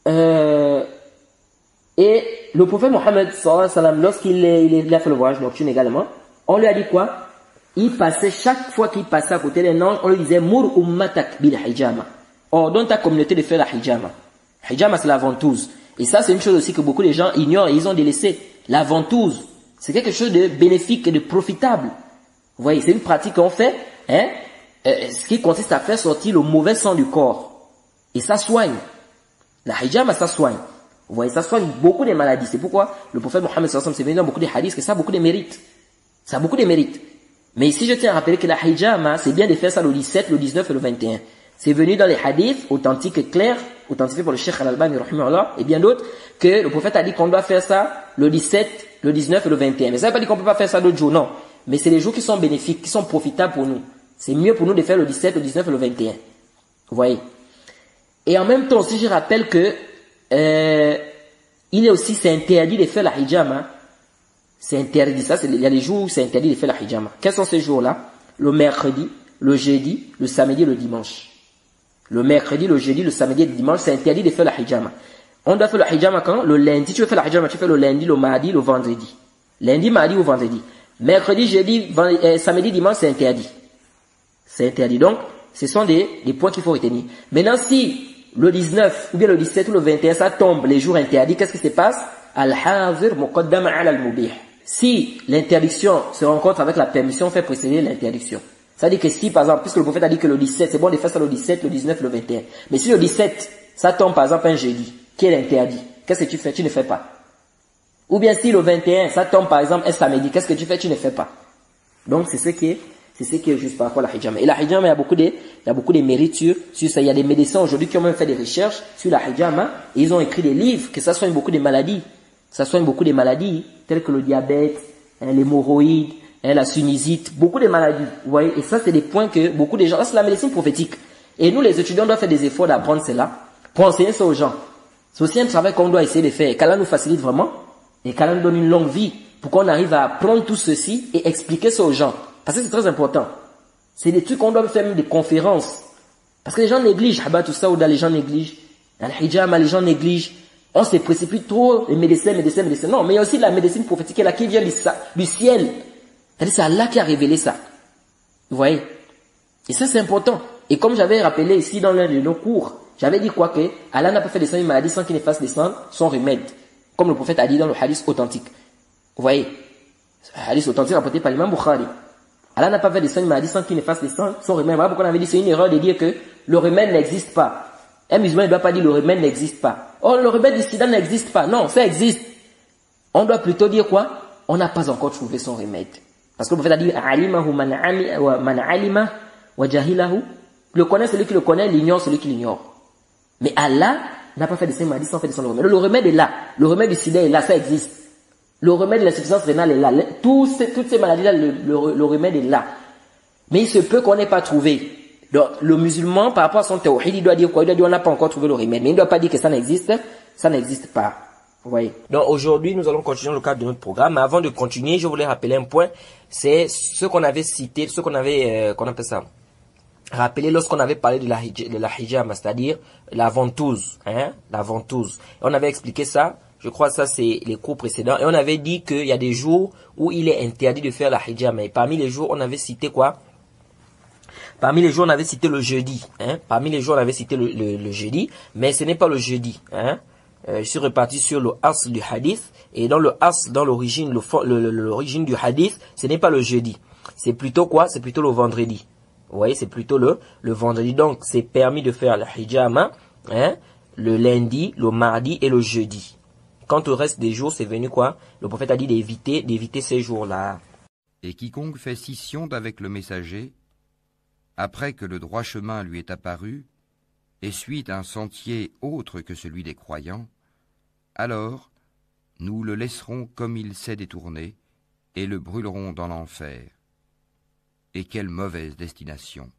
Euh, et le prophète Mohammed, sallallahu alayhi wa sallam, lorsqu'il a fait le voyage nocturne également, on lui a dit quoi? Il passait, chaque fois qu'il passait à côté d'un ange, on lui disait, Mur ummatak bil hijama. Ordonne ta communauté de faire la hijama. Hijama, c'est la ventouse. Et ça, c'est une chose aussi que beaucoup de gens ignorent et ils ont délaissé. La ventouse, c'est quelque chose de bénéfique et de profitable. Vous voyez, c'est une pratique qu'on fait, hein, ce qui consiste à faire sortir le mauvais sang du corps. Et ça soigne. La hijama, ça soigne. Vous voyez, ça soigne beaucoup de maladies. C'est pourquoi le prophète Mohammed sallallahu alayhi wa sallam s'est venu dans beaucoup de hadiths que ça a beaucoup de mérites. Ça a beaucoup de mérites. Mais ici, je tiens à rappeler que la hijama, c'est bien de faire ça le 17, le 19 et le 21. C'est venu dans les hadiths authentiques et clairs, authentifiés par le Cheikh Al-Albani, rahimahullah, et bien d'autres, que le prophète a dit qu'on doit faire ça le 17, le 19 et le 21. Mais ça ne veut pas dire qu'on ne peut pas faire ça d'autres jours, non. Mais c'est les jours qui sont bénéfiques, qui sont profitables pour nous. C'est mieux pour nous de faire le 17, le 19 et le 21. Vous voyez. Et en même temps aussi, je rappelle que il est aussi, c'est interdit de faire la hijama. C'est interdit, ça, il y a des jours où c'est interdit de faire la hijama. Quels sont ces jours-là? Le mercredi, le jeudi, le samedi et le dimanche. Le mercredi, le jeudi, le samedi et le dimanche, c'est interdit de faire la hijama. On doit faire la hijama quand? Le lundi. Tu veux faire la hijama, tu fais le lundi, le mardi, le vendredi. Lundi, mardi ou vendredi. Mercredi, jeudi, samedi, dimanche, c'est interdit. C'est interdit. Donc, ce sont des points qu'il faut retenir. Maintenant, si le 19, ou bien le 17 ou le 21, ça tombe les jours interdits, qu'est-ce qui se passe? Al-hazir muqaddam ala al-mubih. Si l'interdiction se rencontre avec la permission, on fait précéder l'interdiction. Ça dit que si, par exemple, puisque le prophète a dit que le 17, c'est bon de faire ça le 17, le 19, le 21. Mais si le 17, ça tombe par exemple un jeudi, qui est interdit, qu'est-ce que tu fais? Tu ne fais pas. Ou bien si le 21, ça tombe par exemple un samedi, qu'est-ce que tu fais? Tu ne fais pas. Donc c'est ce qui est juste par rapport à la hijama. Et la hijama, il y a beaucoup de mérites sur ça. Il y a des médecins aujourd'hui qui ont même fait des recherches sur la hijama, et ils ont écrit des livres que ça soigne beaucoup de maladies. Ça soigne beaucoup de maladies, telles que le diabète, l'hémorroïde, la sinusite, beaucoup de maladies. Vous voyez, et ça, c'est des points que beaucoup de gens, là, c'est la médecine prophétique. Et nous, les étudiants, doivent faire des efforts d'apprendre cela, pour enseigner ça aux gens. C'est aussi un travail qu'on doit essayer de faire, et qu'Allah nous facilite vraiment, et qu'Allah nous donne une longue vie, pour qu'on arrive à apprendre tout ceci, et expliquer ça aux gens. Parce que c'est très important. C'est des trucs qu'on doit faire, même des conférences. Parce que les gens négligent, Habat ou Saouda, les gens négligent. Al-Hijama, les gens négligent. On se précipite trop, les médecins. Non, mais il y a aussi la médecine prophétique, là, qui vient du ciel. C'est-à-dire, c'est Allah qui a révélé ça. Vous voyez? Et ça, c'est important. Et comme j'avais rappelé ici dans l'un de nos cours, j'avais dit quoi que Allah n'a pas fait descendre une maladie sans qu'il ne fasse descendre son remède. Comme le prophète a dit dans le hadith authentique. Vous voyez? Le hadith authentique rapporté par l'imam Bukhari. Allah n'a pas fait descendre une maladie sans qu'il ne fasse descendre son remède. Voilà pourquoi on avait dit c'est une erreur de dire que le remède n'existe pas. Un musulman ne doit pas dire le remède n'existe pas. Oh, le remède du sida n'existe pas. Non, ça existe. On doit plutôt dire quoi? On n'a pas encore trouvé son remède. Parce que le prophète a dit, alimahu man alima wa jahilahu. Le connaît celui qui le connaît, l'ignore celui qui l'ignore. Mais Allah n'a pas fait de ces maladies sans faire descendre le remède. Le remède est là. Le remède du sida est là, ça existe. Le remède de l'insuffisance rénale est là. Toutes ces maladies-là, le remède est là. Mais il se peut qu'on n'ait pas trouvé. Donc, le musulman, par rapport à son tawhid, il doit dire quoi? Il doit dire on n'a pas encore trouvé le remède. Mais il ne doit pas dire que ça n'existe pas. Vous voyez. Donc, aujourd'hui, nous allons continuer le cadre de notre programme. Mais avant de continuer, je voulais rappeler un point. C'est ce qu'on avait cité, qu'on appelle ça. Rappelé lorsqu'on avait parlé de la hijama, c'est-à-dire la ventouse, la ventouse. Et on avait expliqué ça. Je crois que ça, c'est les cours précédents. Et on avait dit qu'il y a des jours où il est interdit de faire la hijama. Et parmi les jours, on avait cité quoi? Parmi les jours, on avait cité le jeudi. Parmi les jours, on avait cité le jeudi. Mais ce n'est pas le jeudi. Je suis reparti sur le asl du hadith. Et dans le asl, dans l'origine, l'origine du hadith, ce n'est pas le jeudi. C'est plutôt quoi? C'est plutôt le vendredi. Vous voyez, c'est plutôt le vendredi. Donc, c'est permis de faire la hijama, le lundi, le mardi et le jeudi. Quant au reste des jours, c'est venu quoi? Le prophète a dit d'éviter ces jours-là. Et quiconque fait scission avec le messager, après que le droit chemin lui est apparu, et suit un sentier autre que celui des croyants, alors nous le laisserons comme il s'est détourné, et le brûlerons dans l'enfer. Et quelle mauvaise destination!